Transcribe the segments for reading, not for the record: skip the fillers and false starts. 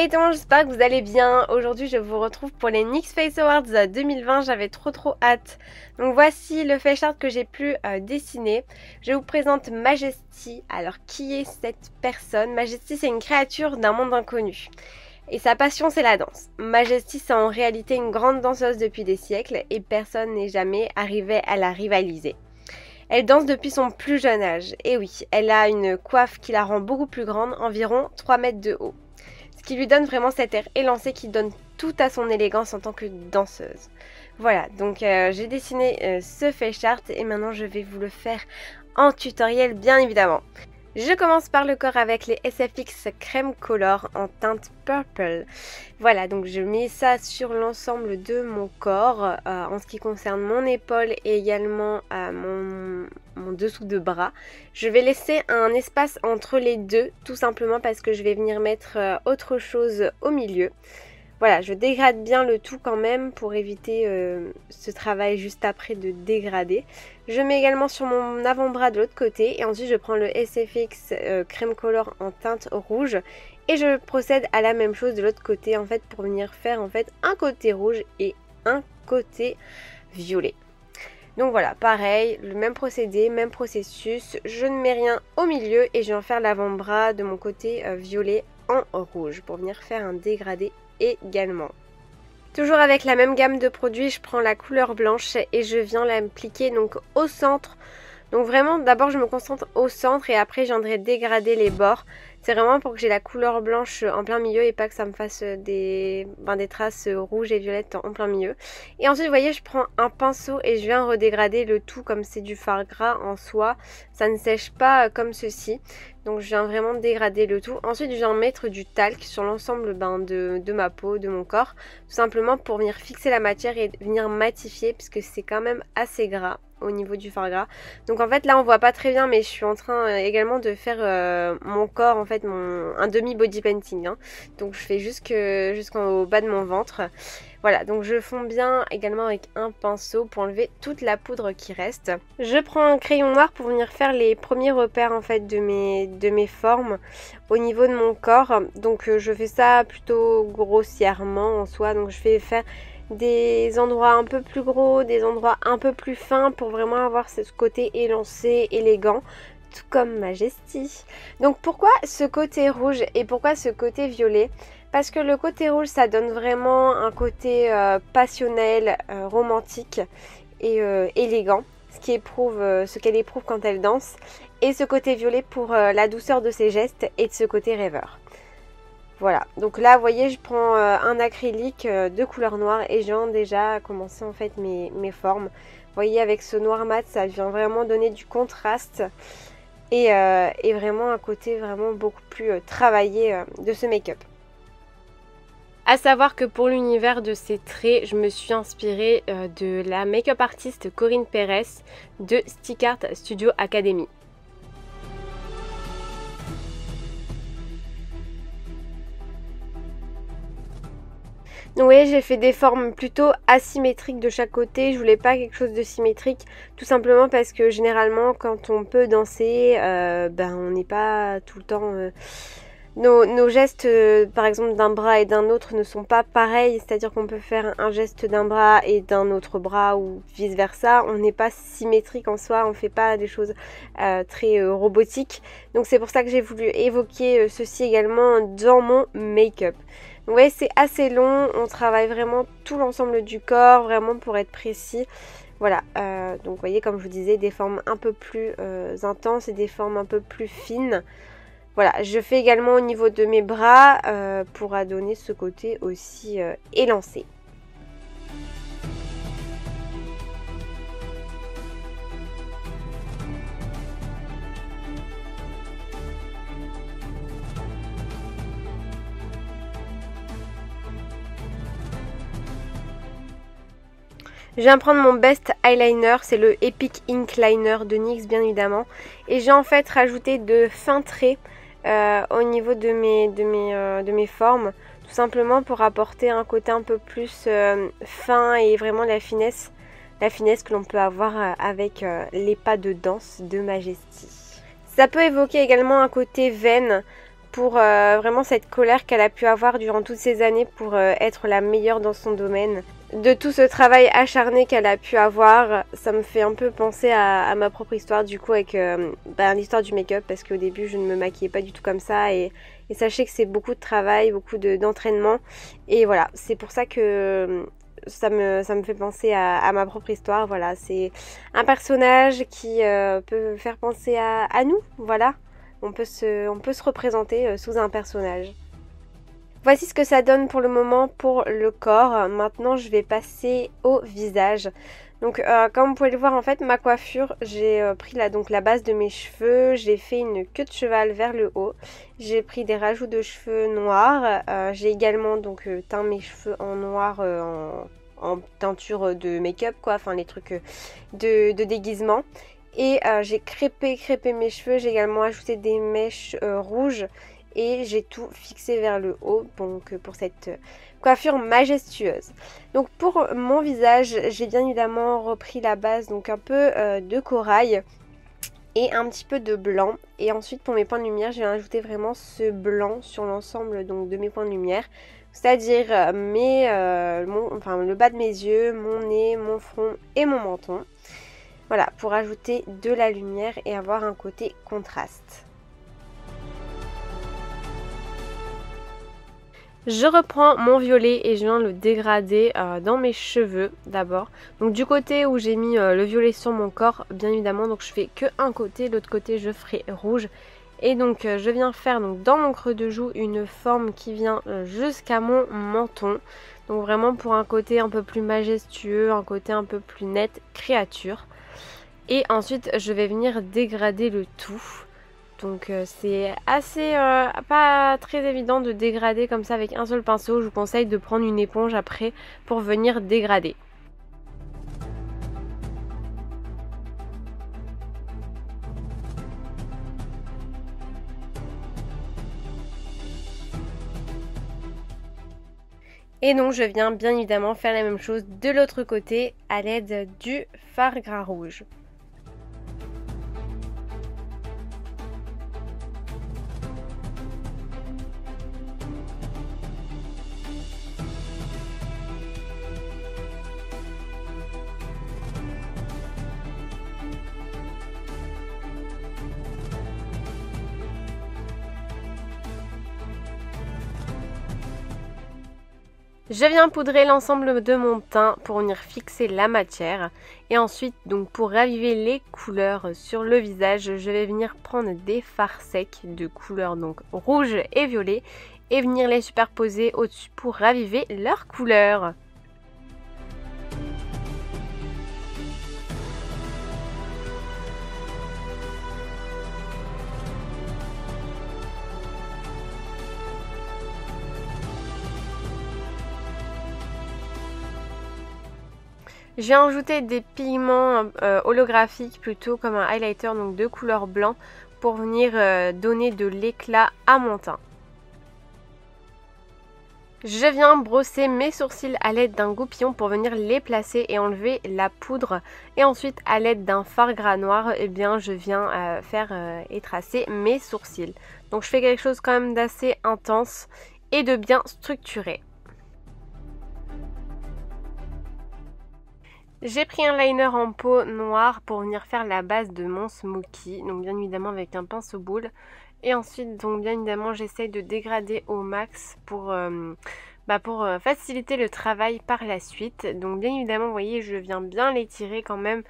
Hey tout le monde, j'espère que vous allez bien. Aujourd'hui je vous retrouve pour les NYX Face Awards 2020, j'avais trop hâte. Donc voici le face art que j'ai pu dessiner. Je vous présente Majesty. Alors qui est cette personne? Majesty, c'est une créature d'un monde inconnu. Et sa passion, c'est la danse. Majesty, c'est en réalité une grande danseuse depuis des siècles et personne n'est jamais arrivé à la rivaliser. Elle danse depuis son plus jeune âge. Et oui, elle a une coiffe qui la rend beaucoup plus grande, environ 3 mètres de haut. Ce qui lui donne vraiment cet air élancé qui donne tout à son élégance en tant que danseuse. Voilà, donc j'ai dessiné ce face art et maintenant je vais vous le faire en tutoriel bien évidemment. Je commence par le corps avec les SFX Crème Color en teinte Purple. Voilà, donc je mets ça sur l'ensemble de mon corps en ce qui concerne mon épaule et également mon dessous de bras. Je vais laisser un espace entre les deux, tout simplement parce que je vais venir mettre autre chose au milieu. Voilà, je dégrade bien le tout quand même pour éviter ce travail juste après de dégrader. Je mets également sur mon avant-bras de l'autre côté et ensuite je prends le SFX Crème Color en teinte rouge et je procède à la même chose de l'autre côté en fait pour venir faire en fait un côté rouge et un côté violet. Donc voilà, pareil, le même procédé, même processus, je ne mets rien au milieu et je vais en faire l'avant-bras de mon côté violet en rouge pour venir faire un dégradé également. Toujours avec la même gamme de produits, je prends la couleur blanche et je viens l'appliquer donc au centre. Donc vraiment d'abord je me concentre au centre et après je viendrai dégrader les bords. C'est vraiment pour que j'ai la couleur blanche en plein milieu et pas que ça me fasse des traces rouges et violettes en plein milieu. Et ensuite vous voyez je prends un pinceau et je viens redégrader le tout comme c'est du fard gras en soie. Ça ne sèche pas comme ceci. Donc je viens vraiment dégrader le tout. Ensuite je viens mettre du talc sur l'ensemble de ma peau, de mon corps. Tout simplement pour venir fixer la matière et venir matifier puisque c'est quand même assez gras au niveau du fard gras. Donc en fait là on voit pas très bien mais je suis en train également de faire mon corps en fait un demi body painting hein. Donc je fais jusqu'en bas de mon ventre. Voilà, donc je fonds bien également avec un pinceau pour enlever toute la poudre qui reste. Je prends un crayon noir pour venir faire les premiers repères en fait de mes formes au niveau de mon corps. Donc je fais ça plutôt grossièrement en soi, donc je vais faire des endroits un peu plus gros, des endroits un peu plus fins pour vraiment avoir ce côté élancé, élégant, tout comme Majesty. Donc pourquoi ce côté rouge et pourquoi ce côté violet? Parce que le côté rouge ça donne vraiment un côté passionnel, romantique et élégant, ce qu'elle éprouve quand elle danse. Et ce côté violet pour la douceur de ses gestes et de ce côté rêveur. Voilà, donc là vous voyez je prends un acrylique de couleur noire et j'ai déjà commencé en fait mes formes. Vous voyez avec ce noir mat ça vient vraiment donner du contraste et vraiment un côté vraiment beaucoup plus travaillé de ce make-up. A savoir que pour l'univers de ces traits, je me suis inspirée de la make-up artiste Corinne Pérez de Stick Art Studio Academy. Donc vous voyez j'ai fait des formes plutôt asymétriques de chaque côté, je voulais pas quelque chose de symétrique, tout simplement parce que généralement quand on peut danser, on n'est pas tout le temps... Nos gestes par exemple d'un bras et d'un autre ne sont pas pareils, c'est-à-dire qu'on peut faire un geste d'un bras et d'un autre bras ou vice versa, on n'est pas symétrique en soi, on fait pas des choses très robotiques, donc c'est pour ça que j'ai voulu évoquer ceci également dans mon make-up. Donc vous voyez c'est assez long, on travaille vraiment tout l'ensemble du corps, vraiment pour être précis. Voilà, donc vous voyez comme je vous disais des formes un peu plus intenses et des formes un peu plus fines. Voilà, je fais également au niveau de mes bras pour donner ce côté aussi élancé. Je viens prendre mon best eyeliner, c'est le Epic Ink Liner de NYX bien évidemment. Et j'ai en fait rajouté de fins traits au niveau de mes formes. Tout simplement pour apporter un côté un peu plus fin et vraiment la finesse que l'on peut avoir avec les pas de danse de Majesty. Ça peut évoquer également un côté veine pour vraiment cette colère qu'elle a pu avoir durant toutes ces années pour être la meilleure dans son domaine. De tout ce travail acharné qu'elle a pu avoir, ça me fait un peu penser à ma propre histoire du coup avec l'histoire du make-up, parce qu'au début je ne me maquillais pas du tout comme ça et sachez que c'est beaucoup de travail, beaucoup d'entraînement et voilà, c'est pour ça que ça me fait penser à ma propre histoire. Voilà, c'est un personnage qui peut faire penser à nous, voilà. On peut se représenter sous un personnage. Voici ce que ça donne pour le moment pour le corps. Maintenant, je vais passer au visage. Donc, comme vous pouvez le voir, en fait, ma coiffure, j'ai pris la base de mes cheveux. J'ai fait une queue de cheval vers le haut. J'ai pris des rajouts de cheveux noirs. J'ai également donc teint mes cheveux en noir, en teinture de make-up, quoi. Enfin, les trucs de déguisement. Et j'ai crêpé mes cheveux. J'ai également ajouté des mèches rouges. Et j'ai tout fixé vers le haut, donc pour cette coiffure majestueuse. Donc pour mon visage, j'ai bien évidemment repris la base, donc un peu de corail et un petit peu de blanc. Et ensuite pour mes points de lumière, je vais ajouter vraiment ce blanc sur l'ensemble donc de mes points de lumière. C'est-à-dire le bas de mes yeux, mon nez, mon front et mon menton. Voilà, pour ajouter de la lumière et avoir un côté contraste. Je reprends mon violet et je viens le dégrader dans mes cheveux d'abord. Donc du côté où j'ai mis le violet sur mon corps, bien évidemment, donc je fais que un côté, l'autre côté je ferai rouge. Et donc je viens faire donc dans mon creux de joue une forme qui vient jusqu'à mon menton. Donc vraiment pour un côté un peu plus majestueux, un côté un peu plus net, créature. Et ensuite je vais venir dégrader le tout. Donc c'est assez pas très évident de dégrader comme ça avec un seul pinceau. Je vous conseille de prendre une éponge après pour venir dégrader. Et donc je viens bien évidemment faire la même chose de l'autre côté à l'aide du fard gras rouge. Je viens poudrer l'ensemble de mon teint pour venir fixer la matière. Et ensuite, donc pour raviver les couleurs sur le visage, je vais venir prendre des fards secs de couleurs donc rouge et violet et venir les superposer au-dessus pour raviver leurs couleurs. J'ai ajouté des pigments holographiques plutôt comme un highlighter donc de couleur blanc pour venir donner de l'éclat à mon teint. Je viens brosser mes sourcils à l'aide d'un goupillon pour venir les placer et enlever la poudre. Et ensuite à l'aide d'un fard gras noir, eh bien, je viens faire et tracer mes sourcils. Donc je fais quelque chose quand même d'assez intense et de bien structuré. J'ai pris un liner en peau noire pour venir faire la base de mon smoky, donc bien évidemment avec un pinceau boule. Et ensuite, donc bien évidemment, j'essaye de dégrader au max pour faciliter le travail par la suite. Donc bien évidemment, vous voyez, je viens bien l'étirer quand même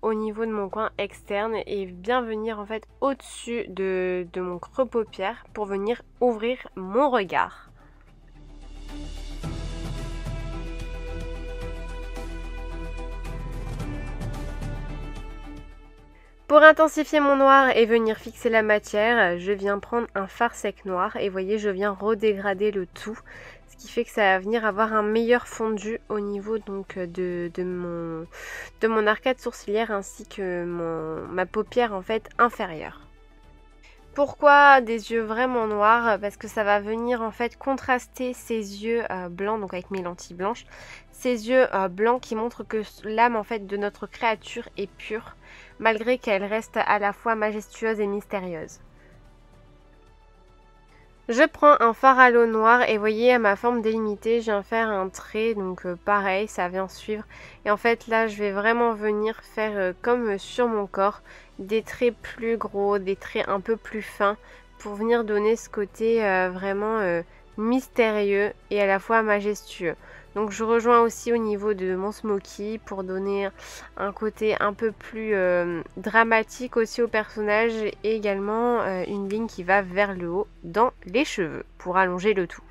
au niveau de mon coin externe et bien venir en fait au-dessus de mon creux paupière pour venir ouvrir mon regard. Pour intensifier mon noir et venir fixer la matière, je viens prendre un fard sec noir et vous voyez, je viens redégrader le tout. Ce qui fait que ça va venir avoir un meilleur fondu au niveau donc de mon arcade sourcilière ainsi que ma paupière en fait inférieure. Pourquoi des yeux vraiment noirs? Parce que ça va venir en fait contraster ces yeux blancs, donc avec mes lentilles blanches. Ces yeux blancs qui montrent que l'âme en fait de notre créature est pure, malgré qu'elle reste à la fois majestueuse et mystérieuse. Je prends un fard à l'eau noire et voyez à ma forme délimitée, je viens faire un trait, donc pareil, ça vient suivre. Et en fait là, je vais vraiment venir faire comme sur mon corps, des traits plus gros, des traits un peu plus fins, pour venir donner ce côté vraiment mystérieux et à la fois majestueux. Donc je rejoins aussi au niveau de mon smoky pour donner un côté un peu plus dramatique aussi au personnage et également une ligne qui va vers le haut dans les cheveux pour allonger le tout.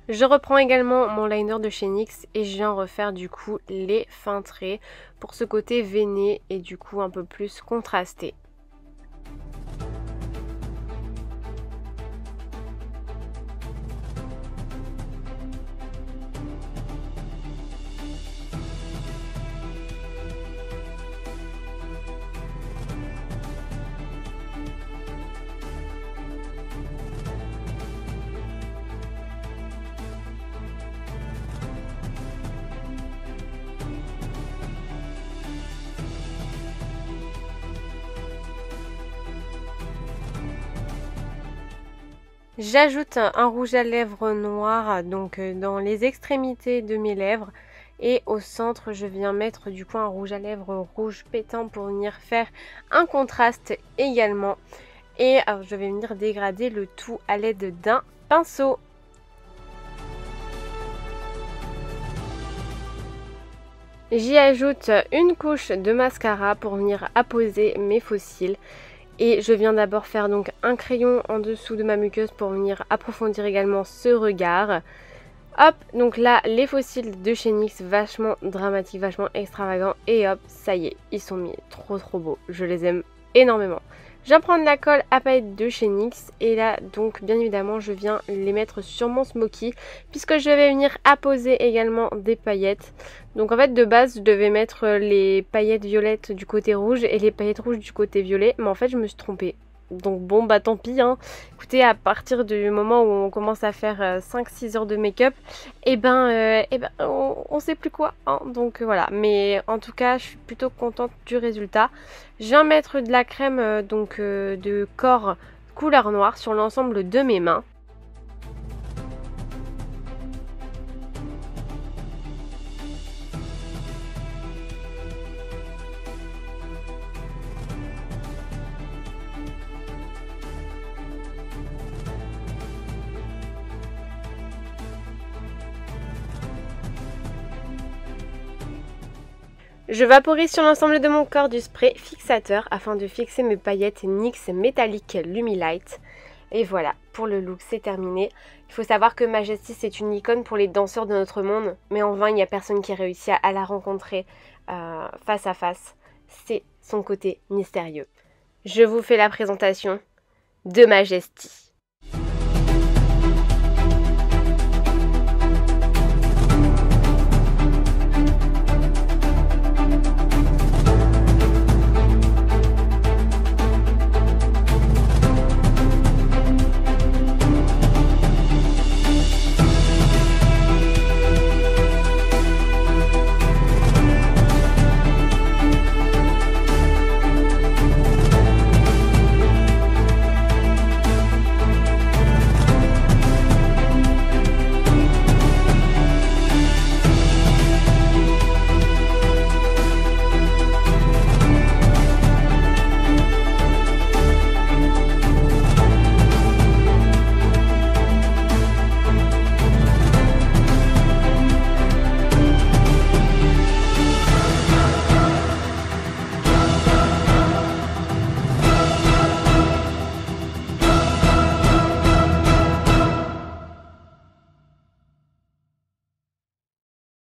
Je reprends également mon liner de chez NYX et je viens refaire du coup les fins traits pour ce côté veiné et du coup un peu plus contrasté. J'ajoute un rouge à lèvres noir donc dans les extrémités de mes lèvres et au centre je viens mettre du coup un rouge à lèvres rouge pétant pour venir faire un contraste également et je vais venir dégrader le tout à l'aide d'un pinceau. J'y ajoute une couche de mascara pour venir apposer mes faux cils. Et je viens d'abord faire donc un crayon en dessous de ma muqueuse pour venir approfondir également ce regard. Hop, donc là les faux cils de chez NYX, vachement dramatiques, vachement extravagants. Et hop, ça y est, ils sont mis, trop beaux, je les aime énormément. Je viens prendre la colle à paillettes de chez NYX et là donc bien évidemment je viens les mettre sur mon smoky puisque je vais venir apposer également des paillettes. Donc en fait de base je devais mettre les paillettes violettes du côté rouge et les paillettes rouges du côté violet, mais en fait je me suis trompée. Donc bon bah tant pis hein. Écoutez, à partir du moment où on commence à faire 5-6 heures de make-up, on sait plus quoi hein. Donc voilà, mais en tout cas je suis plutôt contente du résultat. Je viens mettre de la crème de corps couleur noire sur l'ensemble de mes mains. Je vaporise sur l'ensemble de mon corps du spray fixateur afin de fixer mes paillettes NYX Metallic Lumilight. Et voilà, pour le look c'est terminé. Il faut savoir que Majesty c'est une icône pour les danseurs de notre monde, mais en vain il n'y a personne qui réussit à la rencontrer face à face. C'est son côté mystérieux. Je vous fais la présentation de Majesty.